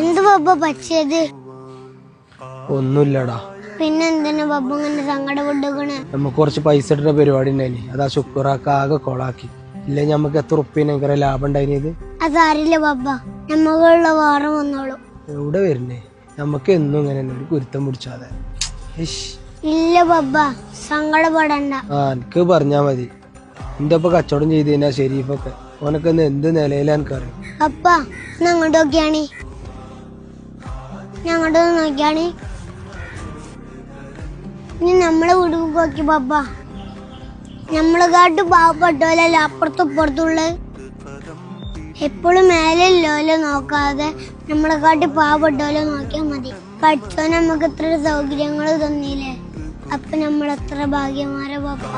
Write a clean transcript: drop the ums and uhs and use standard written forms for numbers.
എന്ത് ബബ്ബ പറ്റിയത്? ഒന്നുമില്ലടാ. പിന്നെന്തിനാ ബബ്ബ ഇങ്ങനെ സങ്കടപ്പെട്ടുകണ്? നമുക്ക് കുറച്ച് പൈസ ഇട്ട പരിപാടി ഉണ്ടായിനി, അതാ ശുക്രാക്ക ആകെ കൊളാക്കി. ഇല്ലേ ഞമ്മക്ക് എത്ര ഉറുപ്പ്യനെ ലാഭം ഉണ്ടായിത്? അതറിയില്ല ബബ്ബ, നമ്മളുള്ള വേറെ വന്നോളൂ. എവിടെ വരുന്നേ? നമുക്ക് എന്നും ഇങ്ങനെ ഒരു കുരുത്തം പിടിച്ചാതെ. ഇല്ല ബബ്ബ, സങ്കടപ്പെടണ്ട. എനിക്ക് പറഞ്ഞാ മതി. എന്റെ ഒപ്പം കച്ചവടം ചെയ്ത് കഴിഞ്ഞാ ഷെരീഫൊക്കെ ഓനൊക്കെ എന്ത് നിലയിലാ എനിക്കറിയാം. അപ്പ അങ്ങോട്ട് നോക്കിയാണി, ഞങ്ങോട്ടൊന്ന് നോക്കിയാണി. ഇനി നമ്മളെ വീട് നോക്കി ബബ്ബ, നമ്മളെ കാട്ട് പാവപ്പെട്ടോലല്ല അപ്പുറത്തും ഇപ്പുറത്തുള്ള. എപ്പോഴും മേലെല്ലോലെ നോക്കാതെ നമ്മളെ കാട്ടി പാവപ്പെട്ടോലെ നോക്കിയാൽ മതി. പഠിച്ചോ നമുക്ക് ഇത്ര സൗകര്യങ്ങൾ തന്നില്ലേ, അപ്പൊ നമ്മൾ എത്ര ഭാഗ്യമാരെ ബബ്ബ.